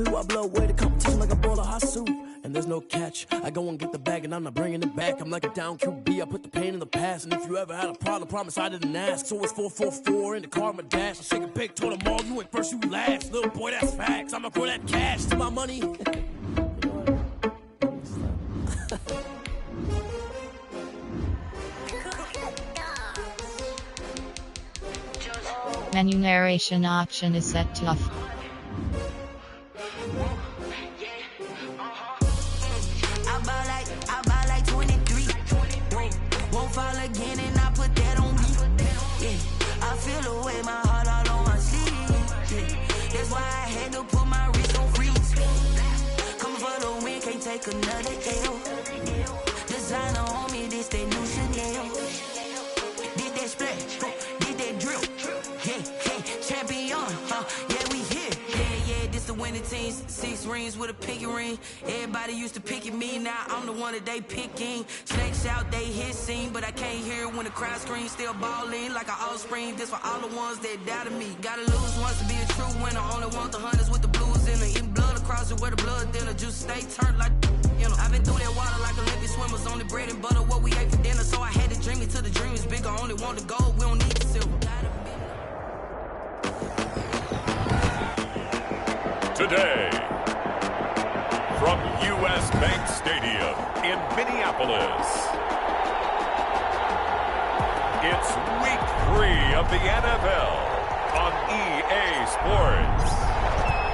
2. I blow away the competition like a bowl of hot soup. And there's no catch. I go and get the bag and I'm not bringing it back. I'm like a down QB. I put the pain in the past. And if you ever had a problem, promise I didn't ask. So it's 444 in the car, my dash. I shake a big, told them all, you ain't first, you last. Little boy, that's facts. I'ma throw that cash to my money. Menu narration option is set to off. I buy like 23. Won't fall again and I put that on me. Yeah, I feel the way my heart all on my sleeve. Yeah, that's why I had to put my wrist on freeze. Coming for the win, can't take another L. Designer on me, this that new Chanel. Did that splash, did that drill. Yeah, champion, yeah, we here. Yeah, this the winning team. 6 rings with a pinky ring. Everybody used to pick at me, now I'm the one that they picking. Snakes out, they hit scene, but I can't hear it when the crowd screams. Still ballin' like an offspring. This for all the ones that doubted me. Gotta lose once to be a true winner. Only want the hunters with the blues in it. Eating blood across it where the blood dinner. Juice stay turned like, you know. I've been through that water like Olympic swimmers. Only bread and butter, what we ate for dinner. So I had to dream it till the dream is bigger. Only want the gold, we don't need the silver. Today, from U.S. Bank Stadium in Minneapolis, it's Week 3 of the NFL on EA Sports.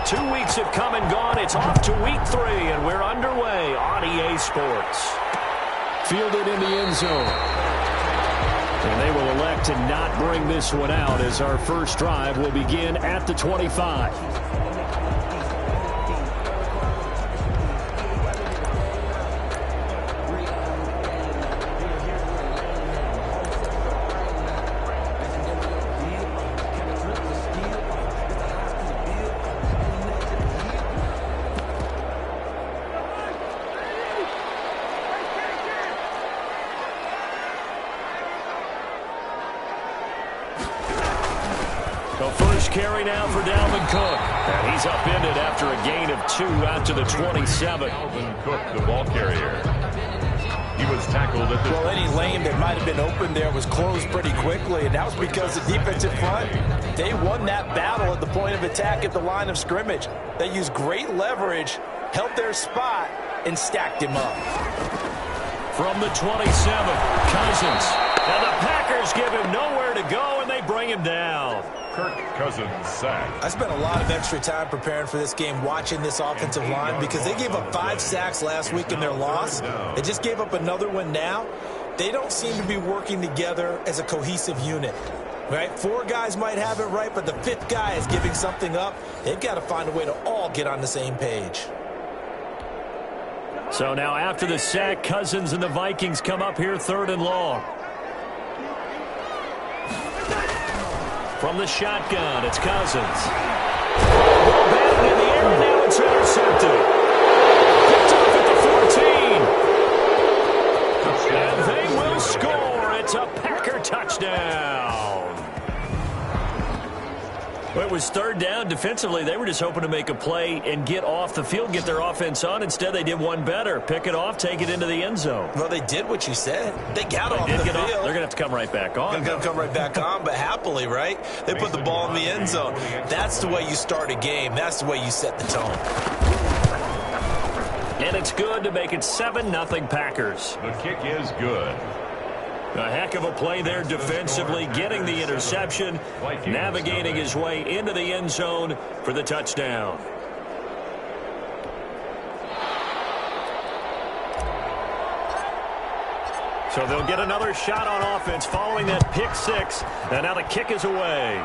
2 weeks have come and gone. It's off to Week 3, and we're underway on EA Sports. Fielded in the end zone. And they will elect to not bring this one out as our first drive will begin at the 25. Carry now for Dalvin Cook. And he's upended after a gain of 2 out to the 27. Dalvin Cook, the ball carrier. He was tackled at the... Well, any lane that might have been open there was closed pretty quickly, and that was because the defensive front, they won that battle at the point of attack at the line of scrimmage. They used great leverage, held their spot, and stacked him up. From the 27, Cousins. Now the Packers give him nowhere to go, and they bring him down. Kirk Cousins sacked. I spent a lot of extra time preparing for this game, watching this offensive line, because they gave up 5 sacks last week in their loss. They just gave up another one now. They don't seem to be working together as a cohesive unit. Right? 4 guys might have it right, but the 5th guy is giving something up. They've got to find a way to all get on the same page. So now after the sack, Cousins and the Vikings come up here 3rd and long. From the shotgun, it's Cousins. Ball batted in the air, and now it's intercepted. Picked off at the 14. And they will score. It's a Packer touchdown. Well, it was 3rd down. Defensively, they were just hoping to make a play and get off the field, get their offense on. Instead, they did one better. Pick it off, take it into the end zone. Well, they did what you said. They got off the field. They're going to have to come right back on. They're going to come right back on, but happily, right? They put the ball in the end zone. That's the way you start a game. That's the way you set the tone. And it's good to make it 7-0 Packers. The kick is good. A heck of a play there defensively, getting the interception, navigating his way into the end zone for the touchdown. So they'll get another shot on offense following that pick 6. And now the kick is away.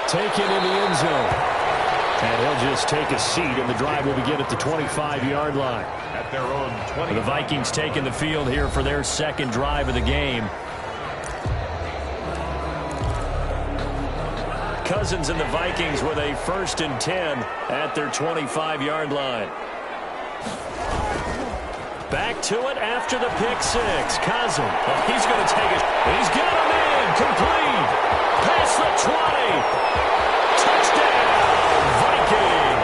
Taken in the end zone. And he'll just take a seat, and the drive will begin at the 25-yard line. At their own 20. The Vikings taking the field here for their 2nd drive of the game. Cousins and the Vikings with a 1st and 10 at their 25-yard line. Back to it after the pick 6. Cousins. Oh, he's going to take it. He's got him in. Complete. Past the 20. Touchdown, Vikings.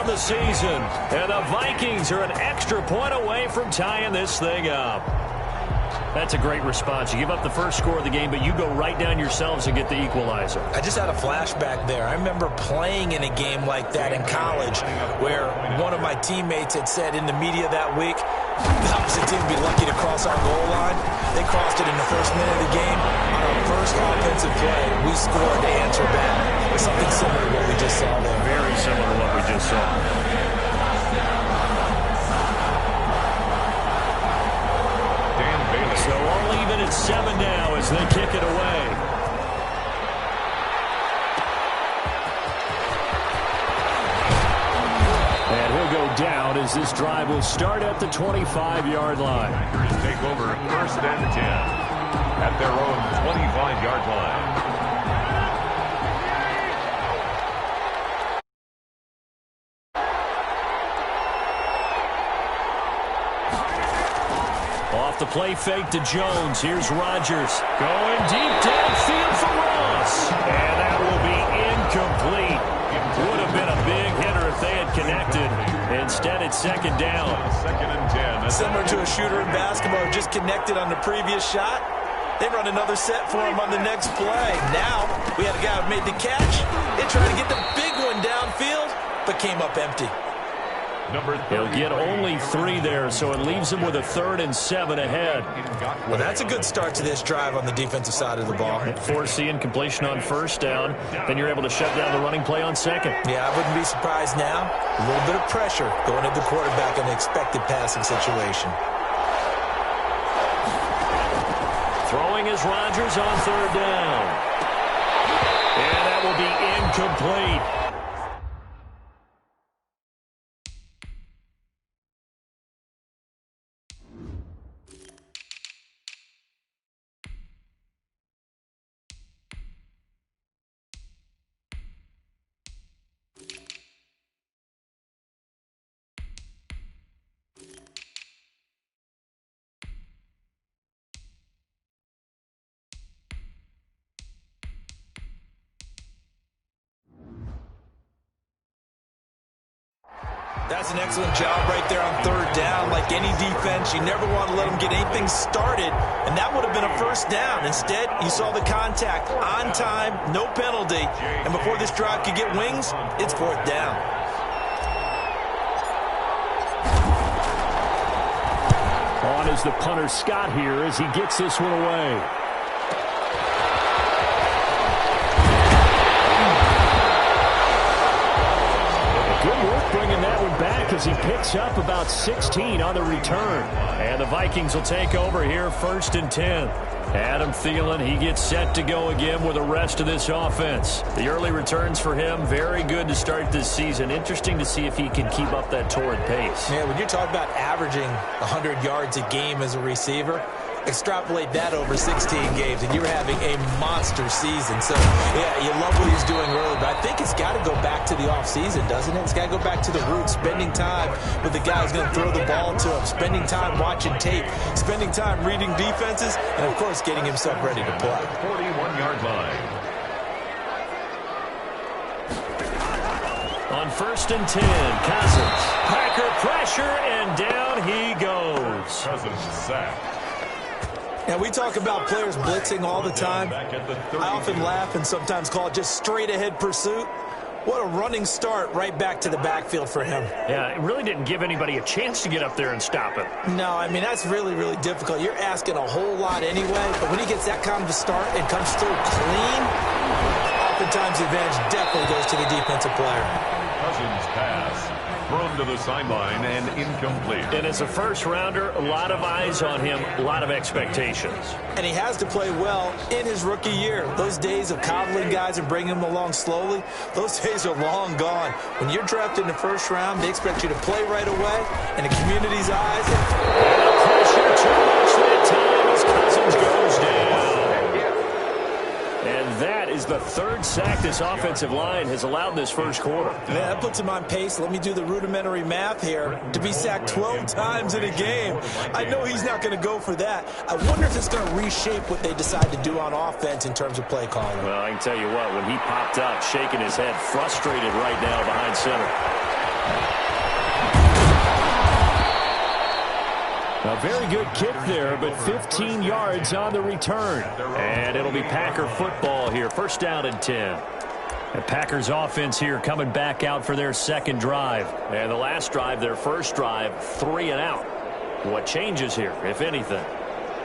on the season. And the Vikings are an extra point away from tying this thing up. That's a great response. You give up the first score of the game, but you go right down yourselves and get the equalizer. I just had a flashback there. I remember playing in a game like that in college where one of my teammates had said in the media that week, the opposite team would be lucky to cross our goal line. They crossed it in the first minute of the game. On our first offensive play, we scored to answer back. Something similar to what we just saw there. Very similar to what we just saw. So all even at 7 now as they kick it away. And he'll go down as this drive will start at the 25-yard line. Take over 1st and 10 at their own 25-yard line. Off the play fake to Jones. Here's Rodgers. Going deep downfield for Ross. And that will be incomplete. Would have been a big hitter if they had connected. Instead, it's 2nd down. 2nd and 10. Similar to a shooter in basketball, just connected on the previous shot. They run another set for him on the next play. Now, we had a guy who made the catch. They tried to get the big one downfield, but came up empty. He'll get only 3 there, so it leaves him with a 3rd and 7 ahead. Well, that's a good start to this drive on the defensive side of the ball. Forcing completion on 1st down. Then you're able to shut down the running play on 2nd. Yeah, I wouldn't be surprised now. A little bit of pressure going at the quarterback in the expected passing situation. Throwing is Rodgers on 3rd down. And that will be incomplete. That's an excellent job right there on 3rd down. Like any defense, you never want to let them get anything started, and that would have been a 1st down. Instead, you saw the contact on time, no penalty, and before this drive could get wings, it's 4th down. On is the punter Scott here as he gets this one away. Good work bringing that one back as he picks up about 16 on the return. And the Vikings will take over here 1st and 10. Adam Thielen, he gets set to go again with the rest of this offense. The early returns for him, very good to start this season. Interesting to see if he can keep up that torrid pace. Yeah, when you talk about averaging 100 yards a game as a receiver, extrapolate that over 16 games, and you're having a monster season. So, yeah, you love what he's doing early, but I think it's got to go back to the offseason, doesn't it? It's got to go back to the roots, spending time with the guy who's going to throw the ball to him, spending time watching tape, spending time reading defenses, and, of course, getting himself ready to play. 41-yard line. On 1st and 10, Cousins. Packer pressure, and down he goes. Cousins sacked. Now, we talk about players blitzing all the time. I often laugh and sometimes call it just straight-ahead pursuit. What a running start right back to the backfield for him. Yeah, it really didn't give anybody a chance to get up there and stop him. No, I mean, that's really, really difficult. You're asking a whole lot anyway, but when he gets that kind of a start and comes through clean, oftentimes the advantage definitely goes to the defensive player. Cousins pass. Thrown to the sideline and incomplete. And as a first-rounder, a lot of eyes on him, a lot of expectations. And he has to play well in his rookie year. Those days of coddling guys and bringing them along slowly, those days are long gone. When you're drafted in the 1st round, they expect you to play right away, and the community's eyes. And the pressure too much that time as Cousins goes down. And that is the 3rd sack this offensive line has allowed this first quarter. Yeah, that puts him on pace. Let me do the rudimentary math here. To be sacked 12 times in a game, I know he's not going to go for that. I wonder if it's going to reshape what they decide to do on offense in terms of play calling. Well, I can tell you what, when he popped up, shaking his head, frustrated right now behind center. A very good kick there, but 15 yards on the return. And it'll be Packer football here. First down and 10. The Packers offense here coming back out for their second drive. And the last drive, their first drive, 3 and out. What changes here, if anything?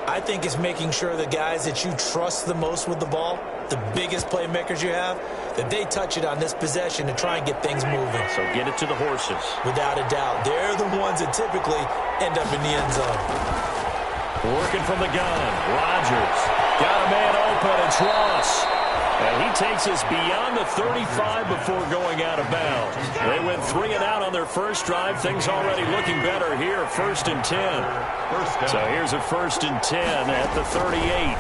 I think it's making sure the guys that you trust the most with the ball, the biggest playmakers you have, that they touch it on this possession and try and get things moving. So get it to the horses. Without a doubt. They're the ones that typically end up in the end zone. Working from the gun. Rodgers. Got a man open. It's Ross. And he takes us beyond the 35 before going out of bounds. They went 3 and out on their first drive. Things already looking better here. First and 10. So here's a first and 10 at the 38.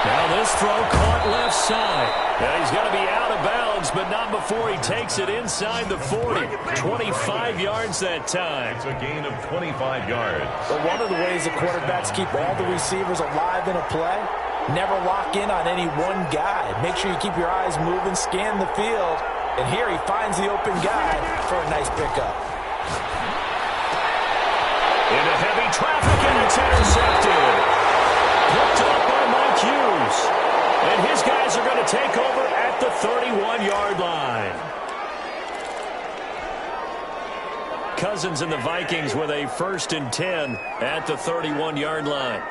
Now this throw caught left side. Now he's going to be out of bounds, but not before he takes it inside the 40. 25 yards that time. It's a gain of 25 yards. But one of the ways the quarterbacks keep all the receivers alive in a play, never lock in on any one guy. Make sure you keep your eyes moving, scan the field. And here he finds the open guy for a nice pickup. Into heavy traffic, and it's intercepted. Picked up by Mike Hughes. And his guys are going to take over at the 31-yard line. Cousins and the Vikings with a first and 10 at the 31-yard line.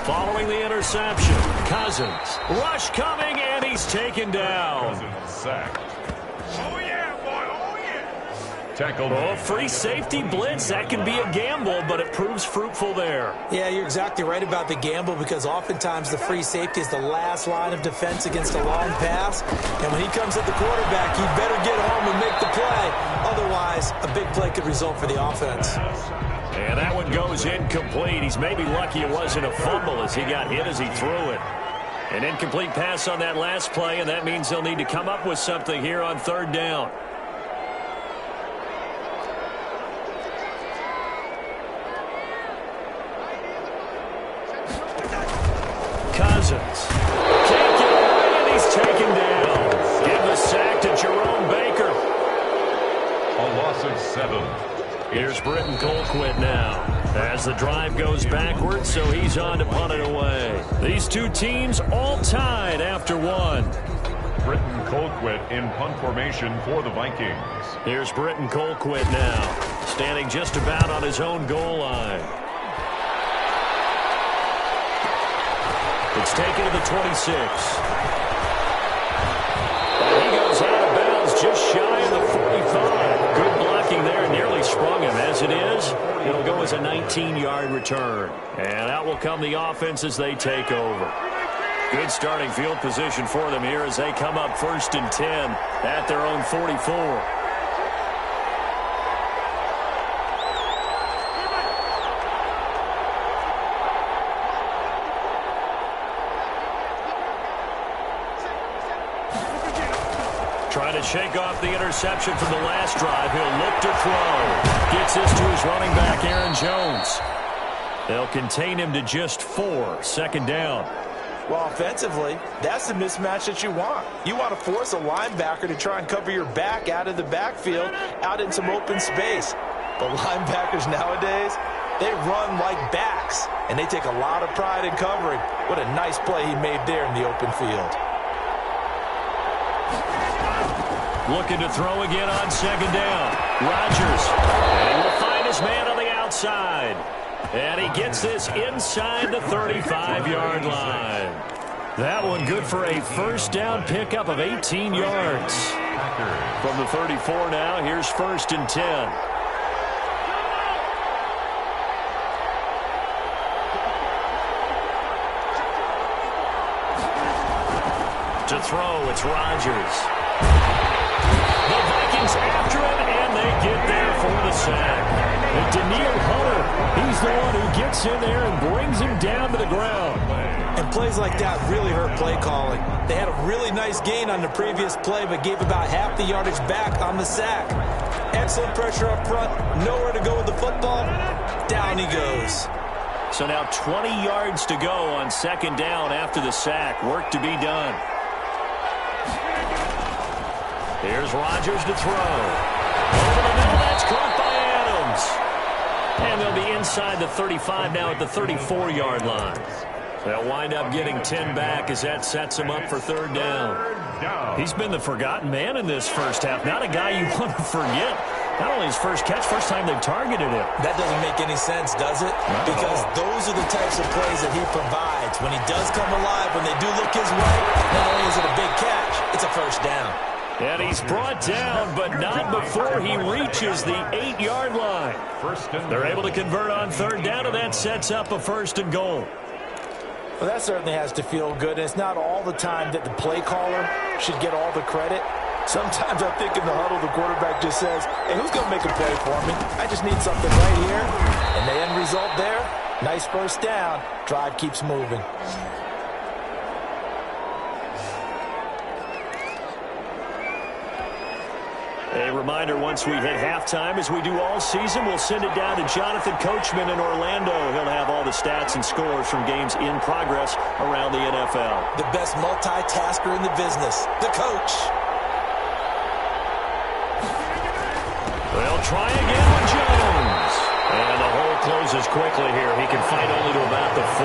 Following the interception, Cousins. Rush coming, and he's taken down. Cousins sacked. Oh, yeah, boy. Oh, yeah. Tackled. Oh, free safety blitz. That can be a gamble, but it proves fruitful there. Yeah, you're exactly right about the gamble, because oftentimes the free safety is the last line of defense against a long pass. And when he comes at the quarterback, he better get home and make the play. Otherwise, a big play could result for the offense. And that one goes incomplete. He's maybe lucky it wasn't a fumble as he got hit as he threw it. An incomplete pass on that last play, and that means they'll need to come up with something here on third down. Cousins. Can't get away, and he's taken down. Give the sack to Jerome Baker. A loss of 7. Here's Britton Colquitt now as the drive goes backwards, so he's on to punt it away. These two teams all tied after one. Britton Colquitt in punt formation for the Vikings. Here's Britton Colquitt now, standing just about on his own goal line. It's taken to the 26. And he goes out of bounds just shy of the 45. Good blocking there, nearly sprung him. As it is, it'll go as a 19-yard return. And out will come the offense as they take over. Good starting field position for them here as they come up first and 10 at their own 44. Trying to shake off the interception from the last drive. He'll look to throw. Gets this to his running back, Aaron Jones. They'll contain him to just 4. Second down. Well, offensively, that's the mismatch that you want. You want to force a linebacker to try and cover your back out of the backfield, out in some open space. But linebackers nowadays, they run like backs, and they take a lot of pride in covering. What a nice play he made there in the open field. Looking to throw again on second down. Rodgers. And he will find his man on the outside. And he gets this inside the 35-yard line. That one good for a first down pickup of 18 yards. From the 34 now, here's first and 10. To throw, it's Rodgers. The Vikings after him, and they get there for the sack. And Daniil Hunter, he's the one who gets in there and brings him down to the ground. And plays like that really hurt play calling. They had a really nice gain on the previous play, but gave about half the yardage back on the sack. Excellent pressure up front, nowhere to go with the football. Down he goes. So now 20 yards to go on second down after the sack. Work to be done. Here's Rodgers to throw. Over the middle, that's caught by Adams. And they'll be inside the 35 now at the 34-yard line. They'll wind up getting 10 back as that sets him up for third down. He's been the forgotten man in this first half. Not a guy you want to forget. Not only his first catch, first time they've targeted him. That doesn't make any sense, does it? Because those are the types of plays that he provides. When he does come alive, when they do look his way, not only is it a big catch, it's a first down. And he's brought down, but not before he reaches the 8-yard line. They're able to convert on third down, and that sets up a first and goal. Well, that certainly has to feel good. And it's not all the time that the play caller should get all the credit. Sometimes I think in the huddle, the quarterback just says, hey, who's going to make a play for me? I just need something right here. And the end result there, nice first down. Drive keeps moving. A reminder, once we hit halftime, as we do all season, we'll send it down to Jonathan Coachman in Orlando. He'll have all the stats and scores from games in progress around the NFL. The best multitasker in the business, the coach. They'll try again with Jones. And the hole closes quickly here. He can fight only to about the 4.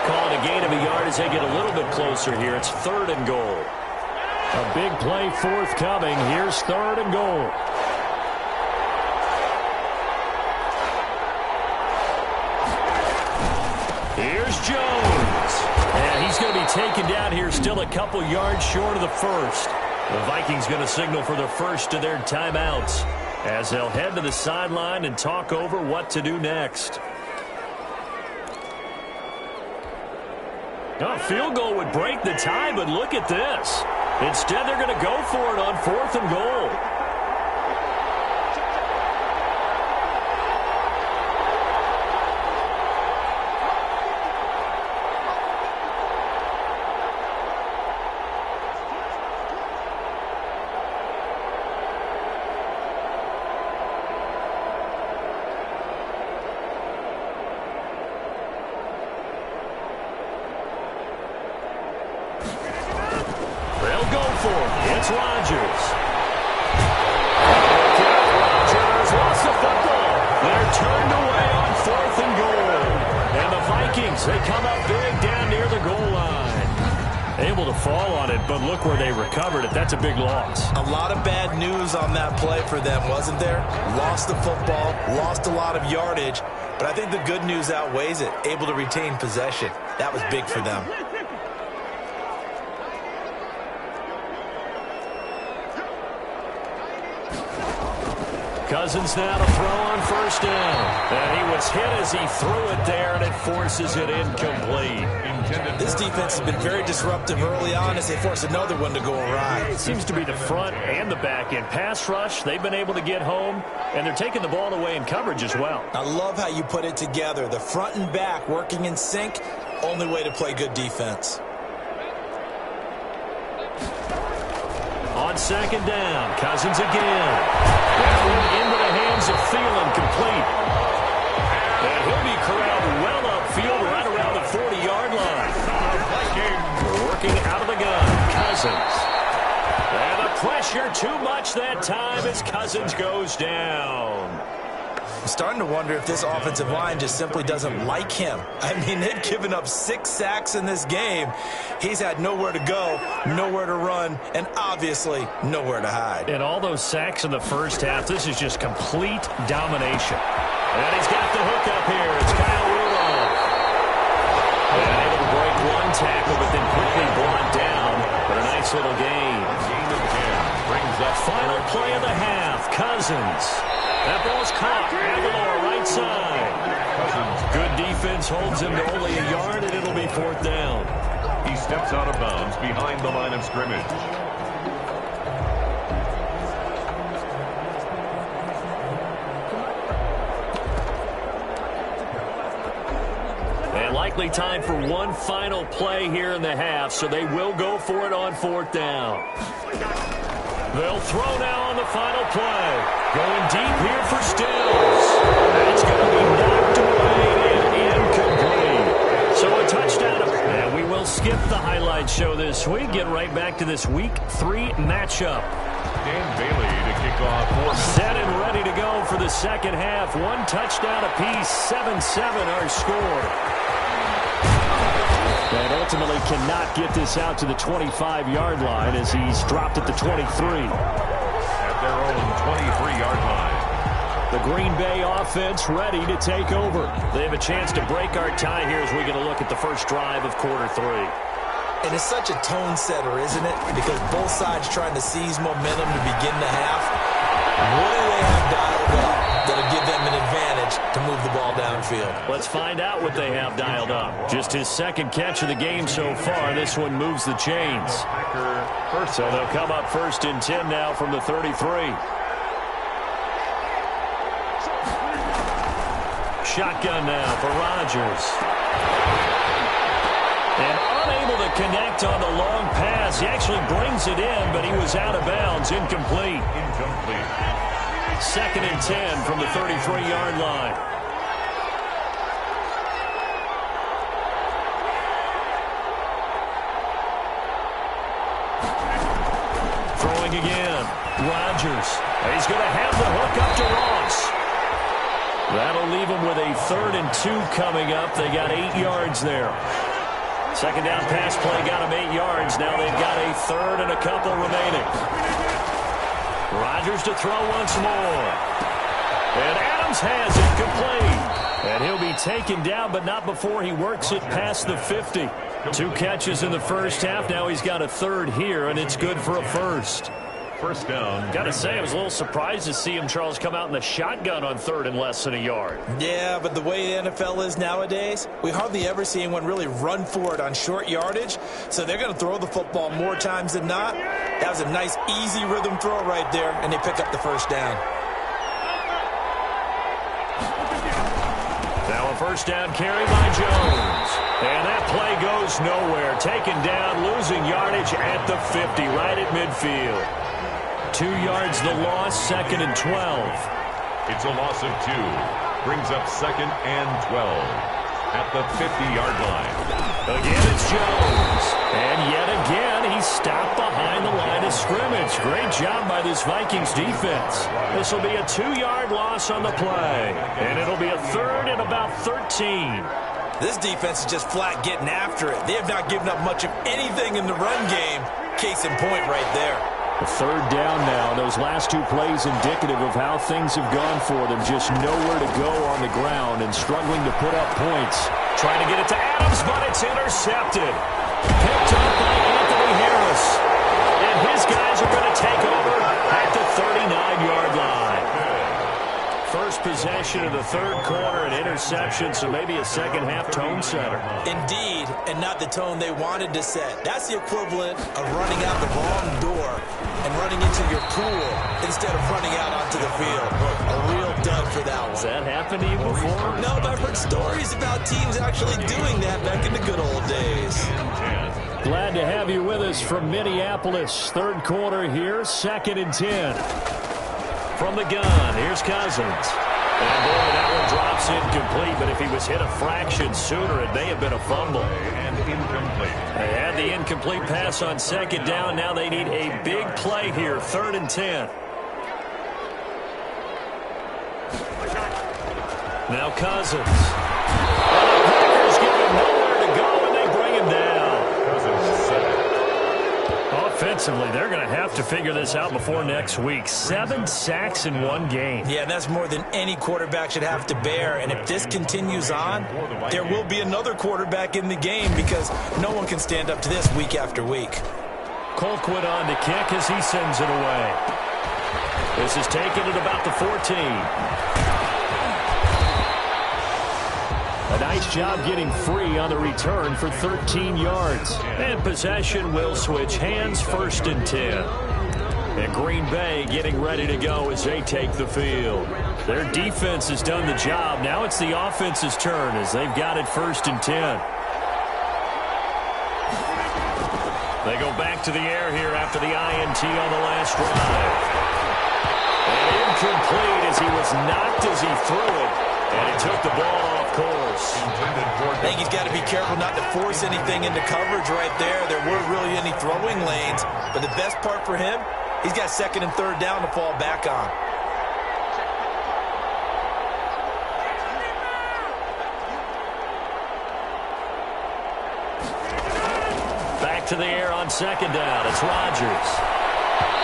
Calling a gain of a yard as they get a little bit closer here. It's third and goal. A big play forthcoming. Here's third and goal. Here's Jones. And he's going to be taken down here, still a couple yards short of the first. The Vikings going to signal for the first of their timeouts as they'll head to the sideline and talk over what to do next. A field goal would break the tie, but look at this. Instead, they're going to go for it on fourth and goal. It's Rodgers. Rodgers lost the football. They're turned away on fourth and goal. And the Vikings, they come up big down near the goal line. Able to fall on it, but look where they recovered it. That's a big loss. A lot of bad news on that play for them, wasn't there? Lost the football, lost a lot of yardage, but I think the good news outweighs it. Able to retain possession. That was big for them. Cousins now to throw on first down. And he was hit as he threw it there, and it forces it incomplete. This defense has been very disruptive early on as they force another one to go awry. It seems to be the front and the back end. Pass rush, they've been able to get home, and they're taking the ball away in coverage as well. I love how you put it together. The front and back working in sync, only way to play good defense. On second down, Cousins again. That one into the hands of Thielen, complete. And he'll be corralled well upfield right around the 40-yard line. Working out of the gun, Cousins. And the pressure too much that time as Cousins goes down. I'm starting to wonder if this offensive line just simply doesn't like him. I mean, they've given up 6 sacks in this game. He's had nowhere to go, nowhere to run, and obviously nowhere to hide. And all those sacks in the first half, this is just complete domination. And he's got the hook up here. It's Kyle Rudolph. And able to break one tackle, but then quickly brought down. But a nice little gain. Brings up final play of the half. Cousins. That ball's caught. Aguilar, right side. Good defense holds him to only a yard, and it'll be fourth down. He steps out of bounds behind the line of scrimmage. And likely time for one final play here in the half, so they will go for it on fourth down. They'll throw now on the final play. Going deep here for Stills. That's going to be knocked away and incomplete. So a touchdown. And we will skip the highlight show this week. Get right back to this Week 3 matchup. Dan Bailey to kick off for set and ready to go for the second half. One touchdown apiece, 7-7 our score. And ultimately cannot get this out to the 25-yard line as he's dropped at the 23. At their own 23-yard line. The Green Bay offense ready to take over. They have a chance to break our tie here as we get a look at the first drive of quarter 3. And it's such a tone setter, isn't it? Because both sides trying to seize momentum to begin the half. What do they have dialed up that'll give them an advantage to move the ball downfield? Let's find out what they have dialed up. Just his second catch of the game so far. This one moves the chains. So they'll come up first and 10 now from the 33. Shotgun now for Rodgers. And unable to connect on the long pass. He actually brings it in, but he was out of bounds. Incomplete. Second and 10 from the 33-yard line. Throwing again. Rodgers. He's going to have the hook up to Ross. That'll leave him with a 3rd and 2 coming up. They got 8 yards there. Second down pass play got them 8 yards. Now they've got a 3rd and a couple remaining. Rodgers to throw once more. And Adams has it complete. And he'll be taken down, but not before he works it past the 50. 2 catches in the first half. Now he's got a 3rd here, and it's good for a first. First down. Got to say, I was a little surprised to see him, Charles, come out in the shotgun on 3rd and less than a yard. Yeah, but the way the NFL is nowadays, we hardly ever see anyone really run for it on short yardage. So they're going to throw the football more times than not. That was a nice, easy rhythm throw right there, and they pick up the first down. Now a first down carry by Jones. And that play goes nowhere. Taken down, losing yardage at the 50, right at midfield. 2 yards the loss, 2nd and 12. It's a loss of 2. Brings up 2nd and 12 at the 50-yard line. Again, it's Jones. And yet again, he's stopped behind the line of scrimmage. Great job by this Vikings defense. This will be a 2-yard loss on the play. And it'll be a 3rd and about 13. This defense is just flat getting after it. They have not given up much of anything in the run game. Case in point right there. A 3rd down now. Those last 2 plays indicative of how things have gone for them. Just nowhere to go on the ground and struggling to put up points. Trying to get it to Adams, but it's intercepted. Picked up by Anthony Harris. And his guys are going to take over at the 39-yard line. First possession of the 3rd quarter, an interception, so maybe a second-half tone setter. Indeed, and not the tone they wanted to set. That's the equivalent of running out the wrong door and running into your pool instead of running out onto the field. A real dud for that one. Has that happened to you before? No, but I've heard stories about teams actually doing that back in the good old days. Glad to have you with us from Minneapolis. 3rd quarter here, 2nd and 10. From the gun, here's Cousins. And boy, that one drops incomplete, but if he was hit a fraction sooner, it may have been a fumble. And incomplete. They had the incomplete pass on 2nd down. Now they need a big play here, 3rd and 10. Now Cousins. And the Packers give him nowhere to go, and they bring him down. Cousins set. Offensively, they're going to have to figure this out before next week. 7 sacks in 1 game. Yeah, that's more than any quarterback should have to bear. And if this continues on, there will be another quarterback in the game because no one can stand up to this week after week. Colquitt on to kick as he sends it away. This is taken at about the 14. A nice job getting free on the return for 13 yards. And possession will switch hands, 1st and 10. And Green Bay getting ready to go as they take the field. Their defense has done the job. Now it's the offense's turn as they've got it 1st and 10. They go back to the air here after the INT on the last drive. And incomplete as he was knocked as he threw it. And he took the ball off course. I think he's got to be careful not to force anything into coverage right there. There weren't really any throwing lanes. But the best part for him, He's got second and third down to fall back on. Back to the air on second down. It's Rodgers.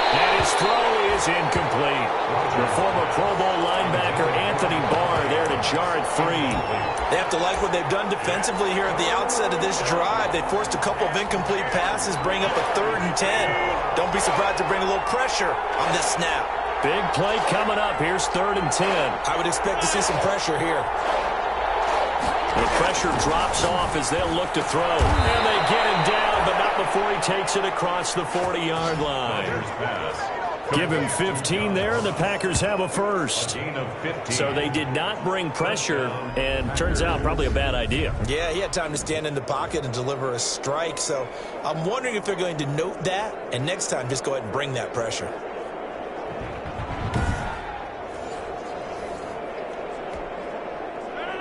And his throw is incomplete. The former Pro Bowl linebacker Anthony Barr there to jar it free. They have to like what they've done defensively here at the outset of this drive. They forced a couple of incomplete passes, bring up a 3rd and 10. Don't be surprised to bring a little pressure on this snap. Big play coming up. Here's 3rd and 10. I would expect to see some pressure here. The pressure drops off as they'll look to throw. And they get him down, but not before he takes it across the 40-yard line. Give him 15 there, and the Packers have a first. So they did not bring pressure, and turns out probably a bad idea. Yeah, he had time to stand in the pocket and deliver a strike. So I'm wondering if they're going to note that, and next time just go ahead and bring that pressure.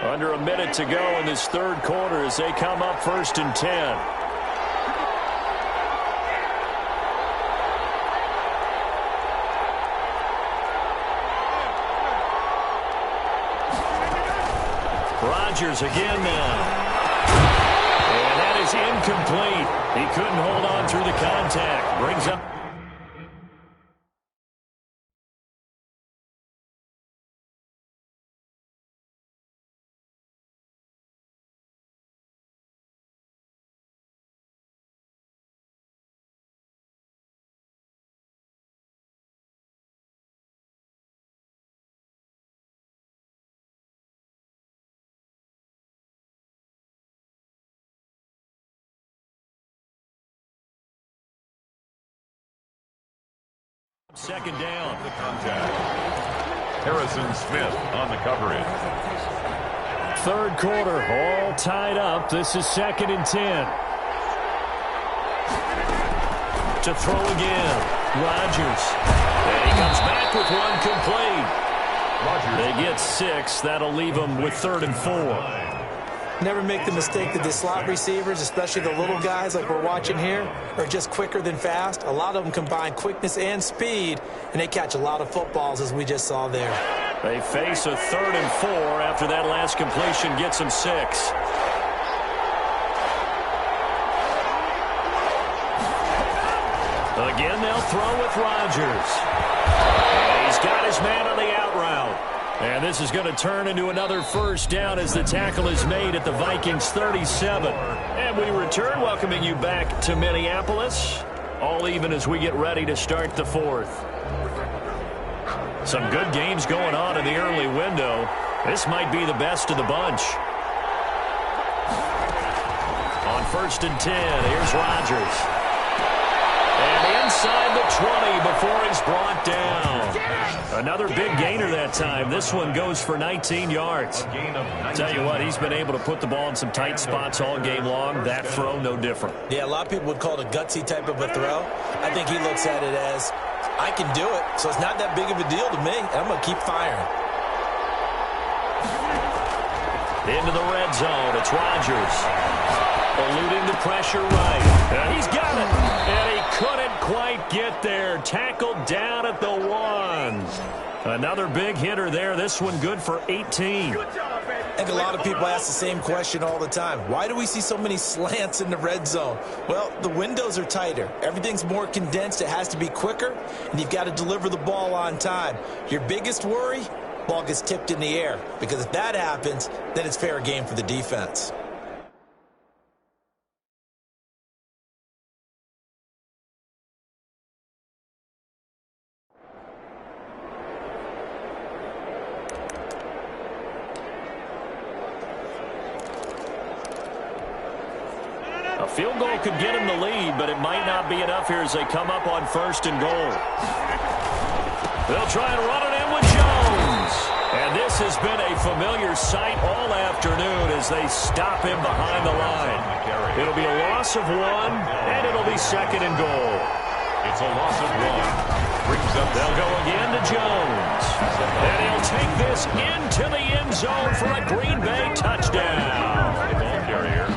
Under a minute to go in this 3rd quarter as they come up 1st and 10. Rodgers again now. And that is incomplete. He couldn't hold on through the contact. Brings up. Second down. The contact. Harrison Smith on the coverage. 3rd quarter, all tied up. This is 2nd and 10. To throw again. Rodgers. And he comes back with one complete. They get 6. That'll leave them with 3rd and 4. Never make the mistake that the slot receivers, especially the little guys like we're watching here, are just quicker than fast. A lot of them combine quickness and speed, and they catch a lot of footballs, as we just saw there. They face a 3rd and 4 after that last completion gets them 6. Again, they'll throw with Rodgers. And he's got his man on the out route. And this is going to turn into another first down as the tackle is made at the Vikings 37. And we return, welcoming you back to Minneapolis. All even as we get ready to start the 4th. Some good games going on in the early window. This might be the best of the bunch. On 1st and 10, here's Rodgers. And inside the 20 before he's brought down. Another big gainer that time. This one goes for 19 yards. Tell you what, he's been able to put the ball in some tight spots all game long. That throw, no different. Yeah, a lot of people would call it a gutsy type of a throw. I think he looks at it as, I can do it, so it's not that big of a deal to me, and I'm going to keep firing. Into the red zone, it's Rodgers. Eluding the pressure right. And he's got it. And he couldn't quite get there. Tackled down at the 1. Another big hitter there. This one good for 18. I think a lot of people ask the same question all the time. Why do we see so many slants in the red zone? Well, the windows are tighter. Everything's more condensed. It has to be quicker, and you've got to deliver the ball on time. Your biggest worry? Ball gets tipped in the air. Because if that happens, then it's fair game for the defense. A field goal could get him the lead, but it might not be enough here as they come up on 1st and goal. They'll try and run it in with Jones. And this has been a familiar sight all afternoon as they stop him behind the line. It'll be a loss of 1, and it'll be 2nd and goal. It's a loss of 1. Brings up. They'll go again to Jones. And he'll take this into the end zone for a Green Bay touchdown.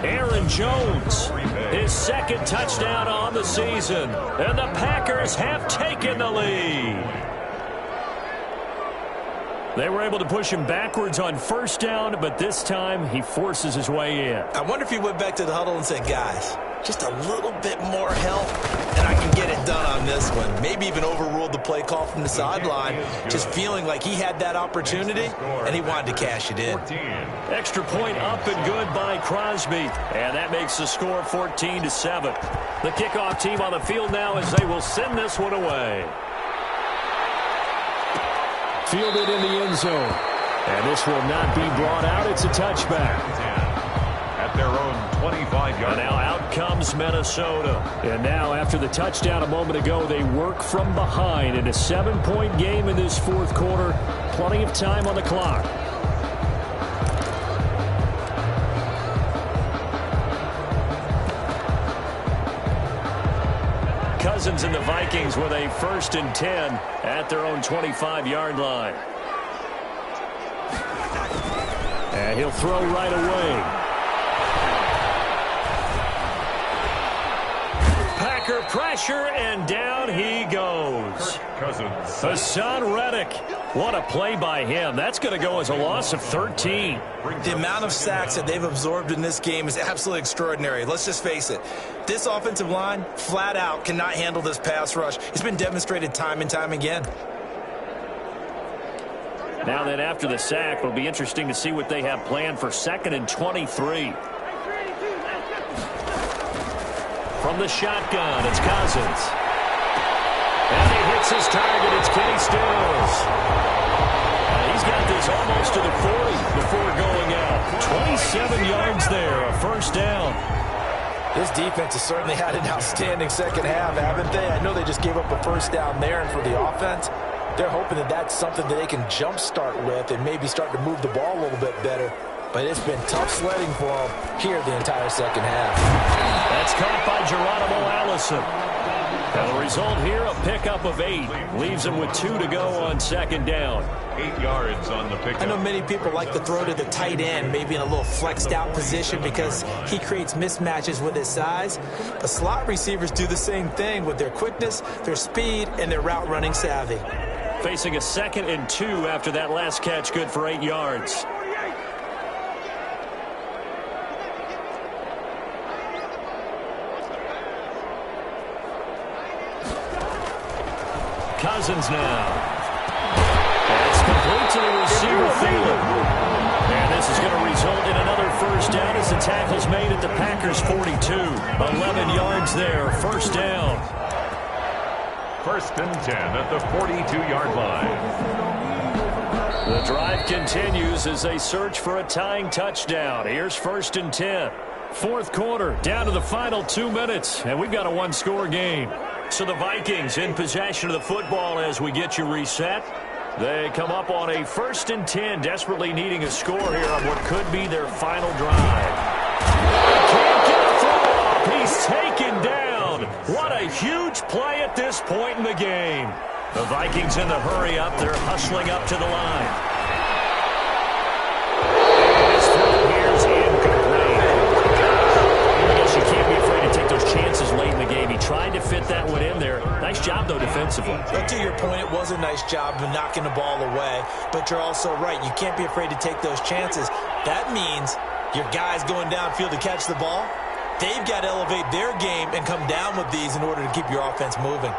Aaron Jones, his his second touchdown on the season. And the Packers have taken the lead. They were able to push him backwards on first down, but this time he forces his way in. I wonder if he went back to the huddle and said, guys, just a little bit more help, and I can get it done on this one. Maybe even overruled the play call from the sideline, just feeling like he had that opportunity, and he wanted to cash it in. Extra point up and good by Crosby, and that makes the score 14-7. The kickoff team on the field now as they will send this one away. Fielded in the end zone. And this will not be brought out. It's a touchback. At their own 25-yard. And now out comes Minnesota. And now after the touchdown a moment ago, they work from behind in a 7-point game in this fourth quarter. Plenty of time on the clock. Cousins and the Vikings with a 1st and 10 at their own 25-yard line. And he'll throw right away. Packer pressure, and down he goes. Cousins. Hassan Reddick. What a play by him. That's going to go as a loss of 13. The amount of sacks that they've absorbed in this game is absolutely extraordinary. Let's just face it. This offensive line, flat out, cannot handle this pass rush. It's been demonstrated time and time again. Now then, after the sack, it'll be interesting to see what they have planned for 2nd and 23. From the shotgun, it's Cousins. And he hits his target. It's Kenny Stills. He's got this almost to the 40 before going out. 27 yards there, a 1st down. This defense has certainly had an outstanding second half, haven't they? I know they just gave up a 1st down there, and for the offense, they're hoping that that's something that they can jumpstart with and maybe start to move the ball a little bit better. But it's been tough sledding for them here the entire second half. That's caught by Geronimo Allison. And the result here, a pickup of 8. Leaves them with 2 to go on 2nd down. 8 yards on the pickup. I know many people like to throw to the tight end, maybe in a little flexed out position because he creates mismatches with his size. But slot receivers do the same thing with their quickness, their speed, and their route running savvy. Facing a 2nd and 2 after that last catch, good for 8 yards. Cousins now. That's complete to the receiver, Thielen. And this is going to result in another 1st down as the tackle's made at the Packers' 42. 11 yards there, 1st down. 1st and 10 at the 42-yard line. The drive continues as they search for a tying touchdown. Here's 1st and 10. 4th quarter, down to the final 2 minutes, and we've got a 1-score game. So the Vikings in possession of the football as we get you reset. They come up on a 1st and 10, desperately needing a score here on what could be their final drive. Can't get a throw off. He's taken down. What a huge play at this point in the game. The Vikings in the hurry up. They're hustling up to the line. His throw here's incomplete. I guess you can't be afraid to take those chances late in the game. He tried to fit that one in there. Nice job, though, defensively. But to your point, it was a nice job of knocking the ball away. But you're also right. You can't be afraid to take those chances. That means your guys going downfield to catch the ball, they've got to elevate their game and come down with these in order to keep your offense moving.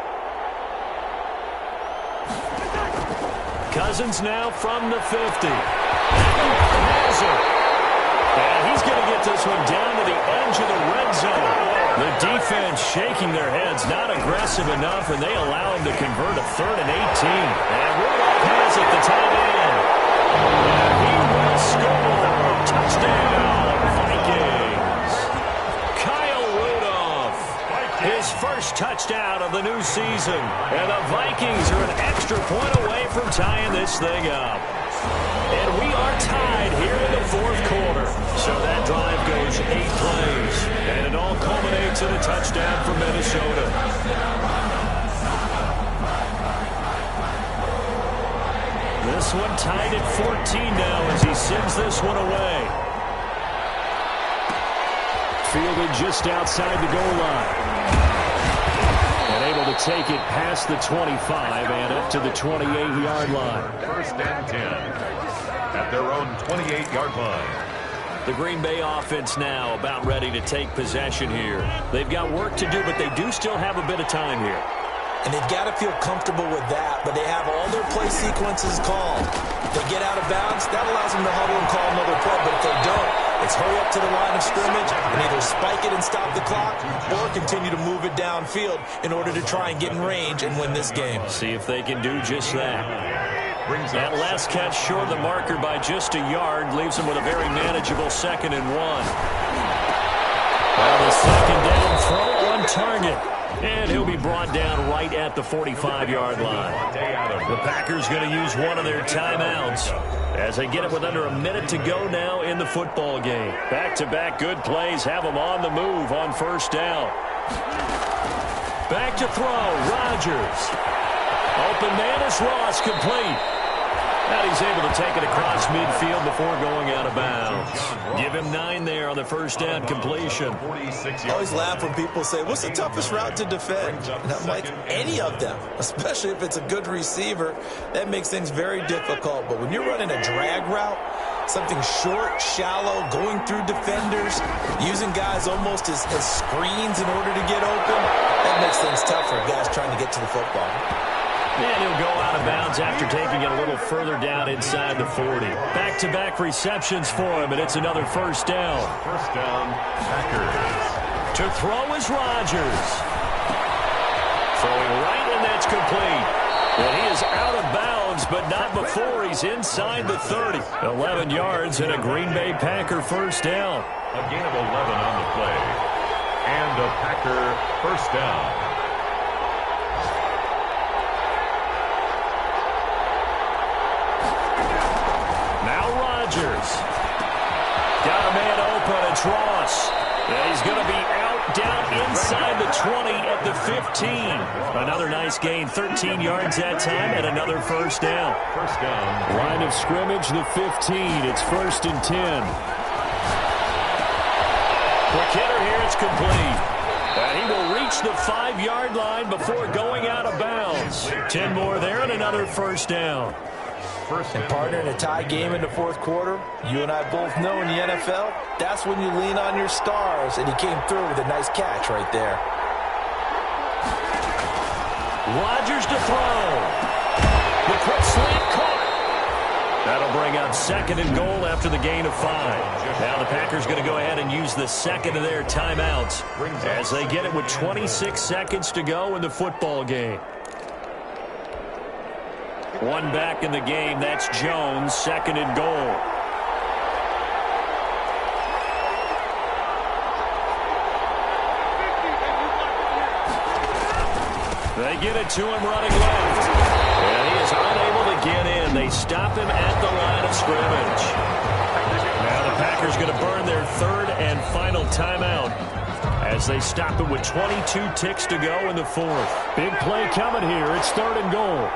Cousins now from the 50. And he's going to get this one down to the edge of the red zone. The defense shaking their heads, not aggressive enough, and they allow him to convert a 3rd and 18. And Rudolph has it, the tight end. And he will score. Touchdown, Vikings. Kyle Rudolph, his 1st touchdown of the new season. And the Vikings are an extra point away from tying this thing up. And we are tied here in the 4th quarter. So that drive goes 8 plays. And it all culminates in a touchdown for Minnesota. This one tied at 14 now as he sends this one away. Fielded just outside the goal line. And able to take it past the 25 and up to the 28-yard line. First and 10 at their own 28-yard line. The Green Bay offense now about ready to take possession here. They've got work to do, but they do still have a bit of time here. And they've got to feel comfortable with that, but they have all their play sequences called. If they get out of bounds, that allows them to huddle and call another play, but if they don't, it's hurry up to the line of scrimmage and either spike it and stop the clock or continue to move it downfield in order to try and get in range and win this game. See if they can do just that. That last catch short of the marker by just a yard leaves them with a very manageable 2nd and 1. Well, the second down throw on target. And he'll be brought down right at the 45-yard line. The Packers going to use one of their timeouts as they get it with under a minute to go now in the football game. Back-to-back good plays have them on the move on first down. Back to throw, Rodgers. Open man is Ross, complete. And he's able to take it across midfield before going out of bounds. Give him 9 there on the first down completion. I always laugh when people say, what's the toughest route to defend? And I'm like, any of them, especially if it's a good receiver. That makes things very difficult. But when you're running a drag route, something short, shallow, going through defenders, using guys almost as screens in order to get open, that makes things tough for guys trying to get to the football. And he'll go out of bounds after taking it a little further down inside the 40. Back-to-back receptions for him, and it's another first down. First down, Packers. To throw is Rodgers. Throwing right, and that's complete. And he is out of bounds, but not before he's inside the 30. 11 yards and a Green Bay Packer first down. A gain of 11 on the play. And a Packer first down. Got a man open, it's Ross. And he's going to be out down inside the 20 at the 15. Another nice gain, 13 yards that time, and another first down. First down. Line of scrimmage, the 15. It's 1st and 10. Quick hitter here, it's complete. And he will reach the 5-yard line before going out of bounds. 10 more there and another first down. And partner, in a tie game in the fourth quarter, you and I both know in the NFL, that's when you lean on your stars, and he came through with a nice catch right there. Rodgers to throw. The quick slant caught. That'll bring up 2nd and goal after the gain of 5. Now the Packers going to go ahead and use the second of their timeouts as they get it with 26 seconds to go in the football game. One back in the game, that's Jones, 2nd and goal. They get it to him running left. And he is unable to get in. They stop him at the line of scrimmage. Now the Packers going to burn their 3rd and final timeout as they stop it with 22 ticks to go in the 4th. Big play coming here. It's 3rd and goal.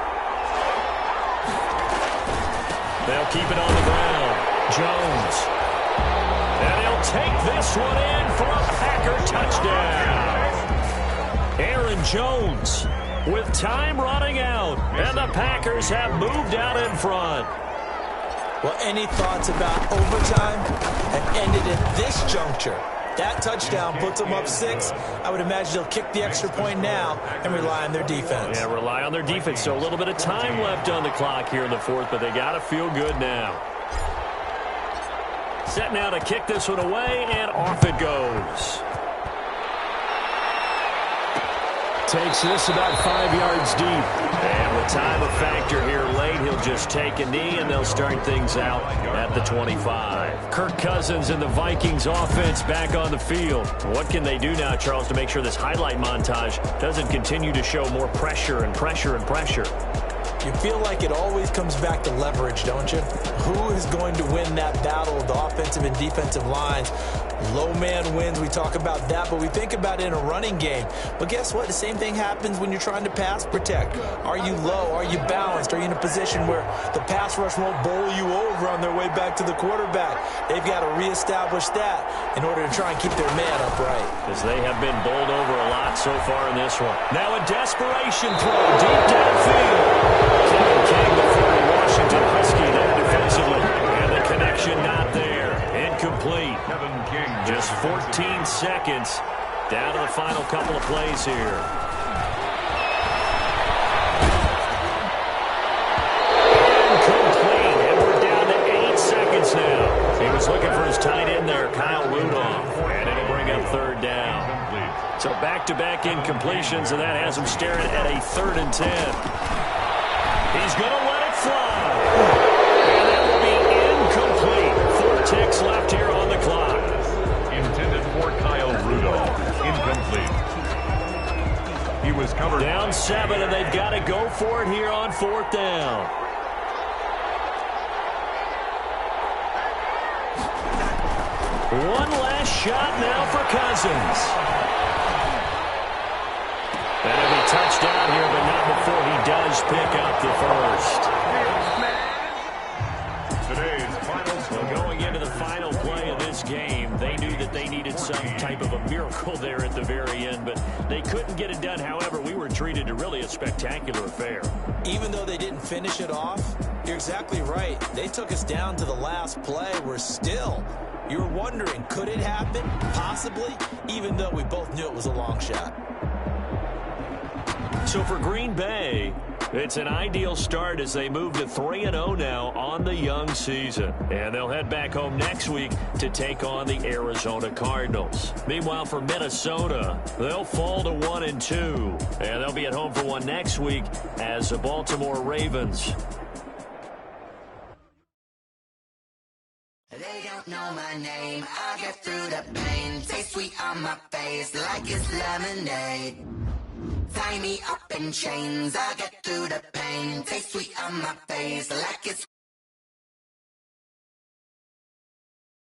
They'll keep it on the ground. Jones. And he'll take this one in for a Packer touchdown. Aaron Jones with time running out. And the Packers have moved out in front. Well, any thoughts about overtime have ended at this juncture. That touchdown puts them up 6. I would imagine they'll kick the extra point now and rely on their defense. Yeah, rely on their defense. So a little bit of time left on the clock here in the 4th, but they got to feel good now. Set now to kick this one away, and off it goes. Takes this about 5 yards deep. And with time a factor here late, he'll just take a knee, and they'll start things out at the 25. Kirk Cousins and the Vikings offense back on the field. What can they do now, Charles, to make sure this highlight montage doesn't continue to show more pressure and pressure and pressure? You feel like it always comes back to leverage, don't you? Who is going to win that battle of the offensive and defensive lines? Low man wins, we talk about that, but we think about it in a running game. But guess what? The same thing happens when you're trying to pass protect. Are you low? Are you balanced? Are you in a position where the pass rush won't bowl you over on their way back to the quarterback? They've got to reestablish that in order to try and keep their man upright. Because they have been bowled over a lot so far in this one. Now a desperation throw deep downfield. Kevin King, the 40 Washington Husky there defensively. And the connection not there. Incomplete. Kevin King. Just 14 seconds down to the final couple of plays here. Incomplete. And we're down to 8 seconds now. He was looking for his tight end there, Kyle Rudolph. And it'll bring up third down. So back-to-back incompletions, and that has him staring at a 3rd and 10. He's going to let it fly. And that will be incomplete. 4 ticks left here on the clock. Intended for Kyle Rudolph. Incomplete. He was covered. Down 7, and they've got to go for it here on 4th down. One last shot now for Cousins. That'll be touchdown here, but not before he does pick up the first. Today's final score. Going into the final play of this game, they knew that they needed some type of a miracle there at the very end, but they couldn't get it done. However, we were treated to really a spectacular affair. Even though they didn't finish it off, you're exactly right. They took us down to the last play. We're still, you were wondering, could it happen? Possibly, even though we both knew it was a long shot. So for Green Bay, it's an ideal start as they move to 3-0 now on the young season. And they'll head back home next week to take on the Arizona Cardinals. Meanwhile, for Minnesota, they'll fall to 1-2. And they'll be at home for one next week as the Baltimore Ravens. They don't know my name. I get through the pain. Taste sweet on my face like it's lemonade. Tie me up in chains, I get through the pain. Taste sweet on my face like it's